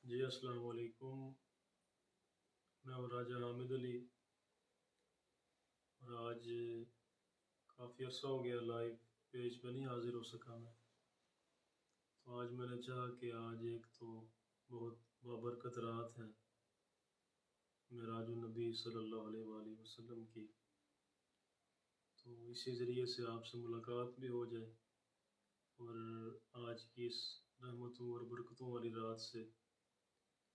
جی السلام علیکم، میں ہوں راجہ حامد علی، اور آج کافی عرصہ ہو گیا لائیو پیج پہ نہیں حاضر ہو سکا میں، تو آج میں نے چاہا کہ آج ایک تو بہت بابرکت رات ہے معراج النبی صلی اللہ علیہ وآلہ وسلم کی، تو اسی ذریعے سے آپ سے ملاقات بھی ہو جائے اور آج کی اس رحمتوں اور برکتوں والی رات سے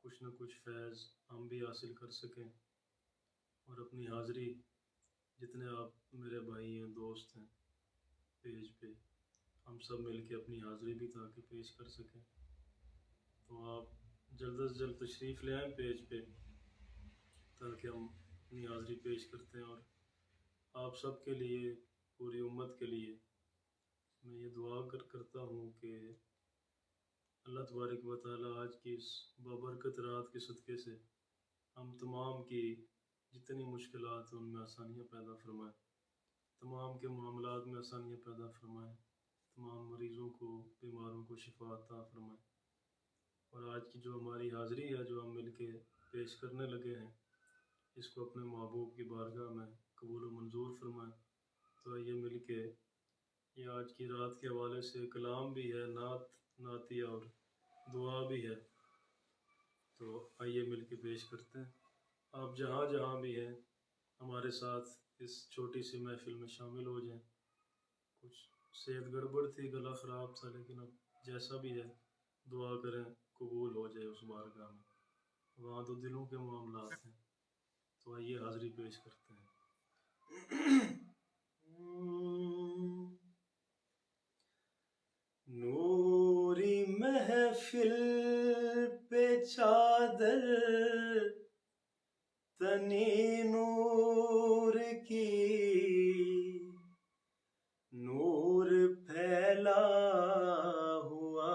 کچھ نہ کچھ فیض ہم بھی حاصل کر سکیں، اور اپنی حاضری جتنے آپ میرے بھائی ہیں دوست ہیں پیج پہ، ہم سب مل کے اپنی حاضری بھی تاکہ پیش کر سکیں۔ تو آپ جلد از جلد تشریف لے آئیں پیج پہ تاکہ ہم اپنی حاضری پیش کرتے ہیں، اور آپ سب کے لیے، پوری امت کے لیے میں یہ دعا کرتا ہوں کہ اللہ تبارک و تعالیٰ آج کی اس بابرکت رات کے صدقے سے ہم تمام کی جتنی مشکلات ہیں ان میں آسانیاں پیدا فرمائیں، تمام کے معاملات میں آسانیاں پیدا فرمائیں، تمام مریضوں کو، بیماروں کو شفا عطا فرمائیں، اور آج کی جو ہماری حاضری ہے جو ہم مل کے پیش کرنے لگے ہیں اس کو اپنے محبوب کی بارگاہ میں قبول و منظور فرمائیں۔ تو آئیے مل کے یہ آج کی رات کے حوالے سے کلام بھی ہے، نعتیہ اور دعا بھی ہے، تو آئیے مل کے پیش کرتے ہیں۔ آپ جہاں جہاں بھی ہیں ہمارے ساتھ اس چھوٹی سی محفل میں شامل ہو جائیں۔ کچھ صحت گڑبڑ تھی، گلا خراب تھا، لیکن اب جیسا بھی ہے دعا کریں قبول ہو جائے اس بارگاہ میں، وہاں تو دلوں کے معاملات ہیں، تو آئیے حاضری پیش کرتے ہیں۔ نوری محفل پہ چادر تنی نور کی، نور پھیلا ہوا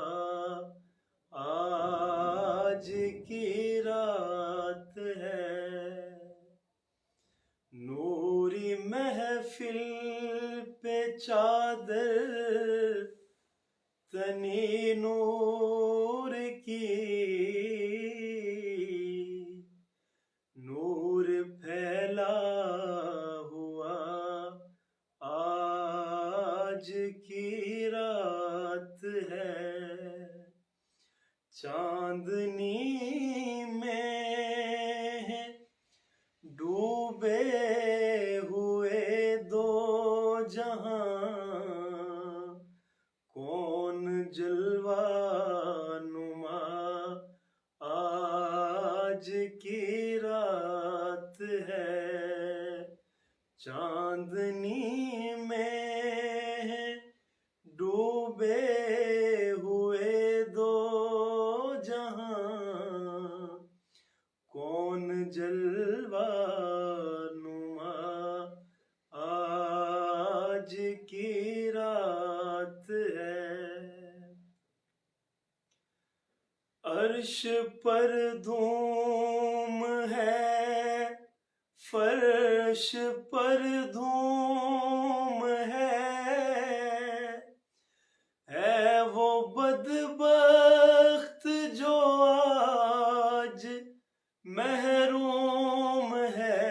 آج کی رات ہے، نوری محفل پہ چادر تنی نور کی، نور پھیلا ہوا آج کی رات ہے، چاندنی میں ڈوبے ہوئے دو جہاں، کون جلوہ نما آج کی رات ہے، چاندنی میں ڈوبے ہوئے دو جہاں، کون جلوہ نما آج کی رات ہے، عرش پر دھوم ہے، فرش پر دھوم ہے وہ بدبخت جو آج محروم ہے،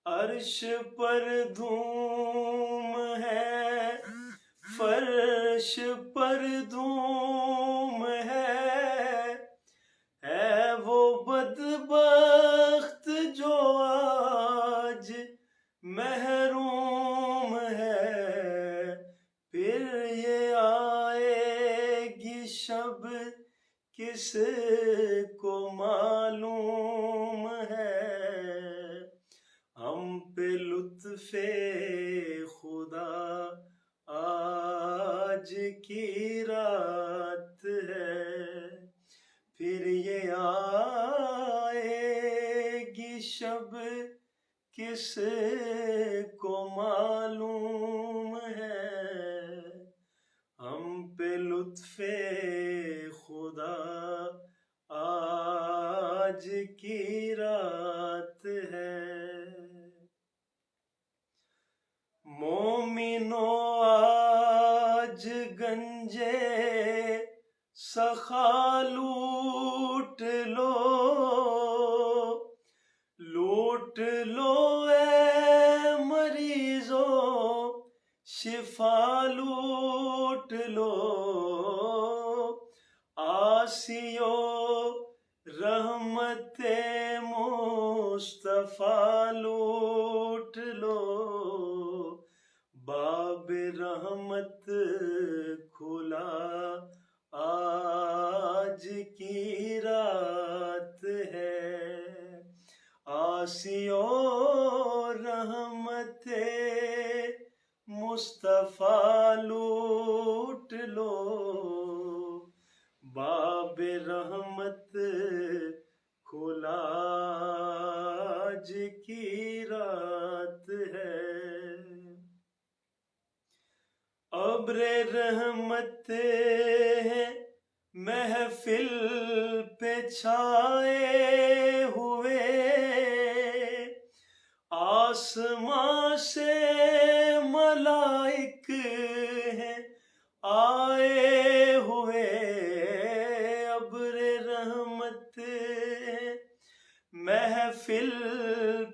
عرش پر دھوم ہے، فرش پر دھوم ہے وہ بدبخت جو آج محروم ہے، پھر یہ آئے گی شب کس کو معلوم ہے، ہم پہ لطف خدا آج کی رات ہے، پھر یہ آئے گی شب کس کو معلوم ہے، ہم پہ لطف خدا آج کی رات ہے، مومنو آج گنجے سخا لوٹ لو، لوٹ لو اے مریضو، شفا لوٹ لو، آسیو رحمت مصطفیٰ لوٹ لو، باب رحمت کھلا آج کی رات ہے، آسیو رحمت مصطفیٰ لوٹ لو، باب رحمت کھلا آج کی رات ہے، ابر رحمت محفل پہ چھائے ہوئے، آسمان سے ملائک ہیں آئے ہوئے، ابر رحمت محفل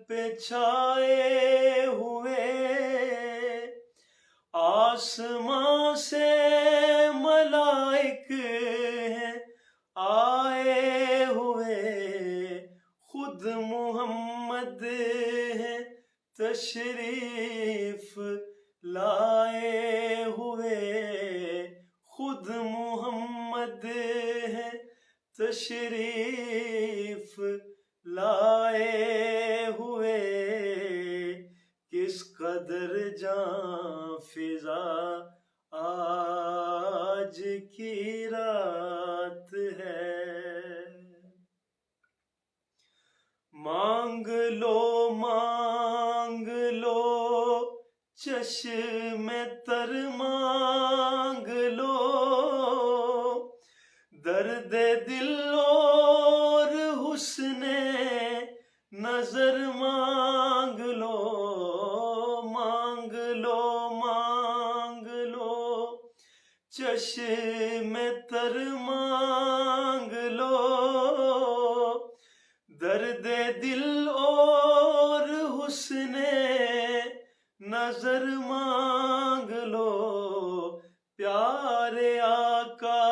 پہ چھائے ہوئے، آسمان سے ملائک ہیں آئے ہوئے، خود محمد ہیں تشریف لائے ہوئے، خود محمد ہیں تشریف لائے ہوئے، کس قدر جاں فضا آج کی رات ہے، مانگ لو چشم تر مانگ لو، درد دل اور حسن نظر مانگ لو، مانگ لو چشم تر مانگ لو، درد دل اور حسن نظر مانگ لو، پیارے آقا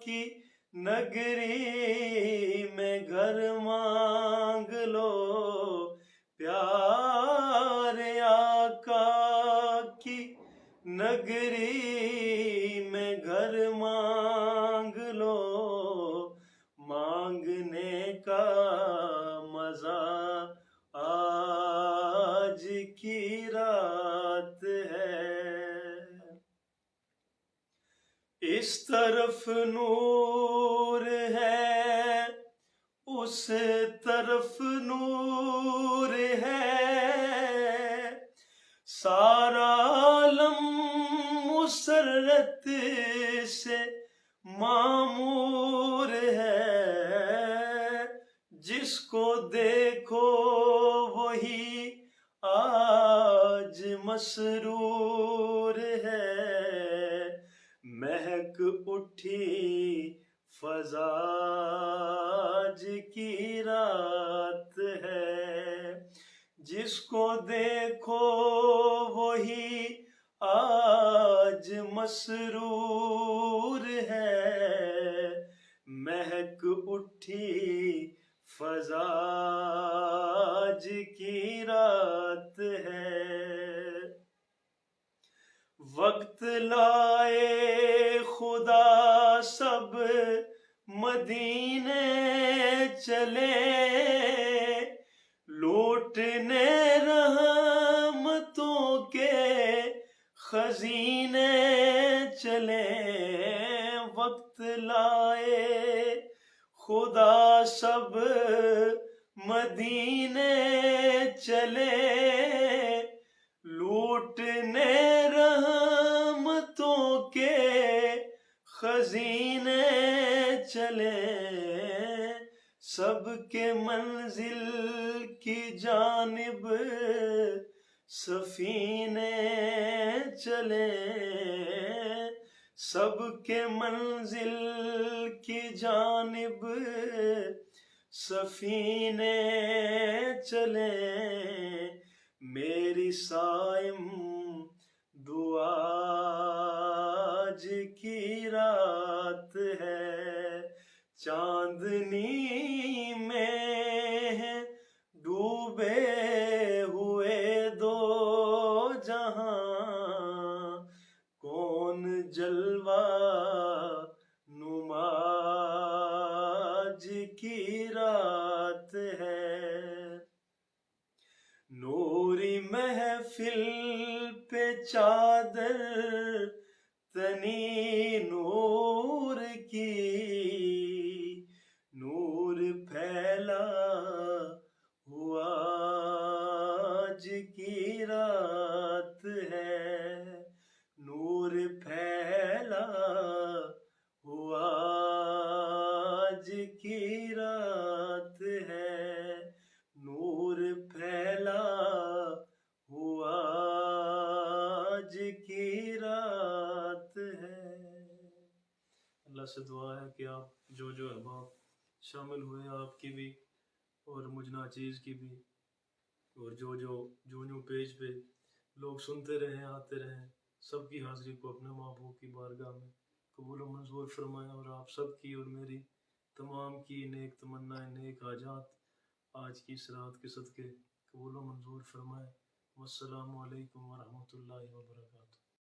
کی نگری میں گھر مانگ لو، پیارے آقا کی نگری میں گھر مانگ لو، مانگنے کا مزہ آج کی رات ہے، اس طرف نور ہے اس طرف نور ہے، سارا عالم مسرت سے معمور ہے، جس کو دیکھو وہی آج مسرور ہے، مہک اٹھی فضا آج کی رات ہے، جس کو دیکھو وہی آج مسرور ہے، مہک اٹھی فضا آج کی رات ہے، وقت لائے خدا سب مدینے چلے، لوٹنے رحمتوں کے خزینے چلے، وقت لائے خدا سب مدینے چلے، لوٹنے رحمتوں کے خزینے چلے، سب کے منزل کی جانب سفینے چلے، سب کے منزل کی جانب سفینے چلیں، میری صائم دعا آج کی رات ہے، چاندنی میں ڈوبے ہوئے دو جہاں، کون جلوہ نما آج کی رات ہے، نوری محفل پہ چادر تنی نور کی، نور پھیلا ہوا آج کی رات ہے، نور پھیلا ہوا آج کی رات ہے، نور پھیلا ہوا آج کی رات ہے۔ اللہ سے دعا ہے کہ آپ جو احباب شامل ہوئے، آپ کی بھی اور مجھ ناچیز کی بھی، اور جو پیج پہ لوگ سنتے رہیں آتے رہیں، سب کی حاضری کو اپنے محبوب کی بارگاہ میں قبول و منظور فرمائیں، اور آپ سب کی اور میری تمام کی نیک تمنائیں، نیک حاجات آج کی اس رات کے صدقے قبول و منظور فرمائیں۔ والسلام علیکم ورحمۃ اللہ وبرکاتہ۔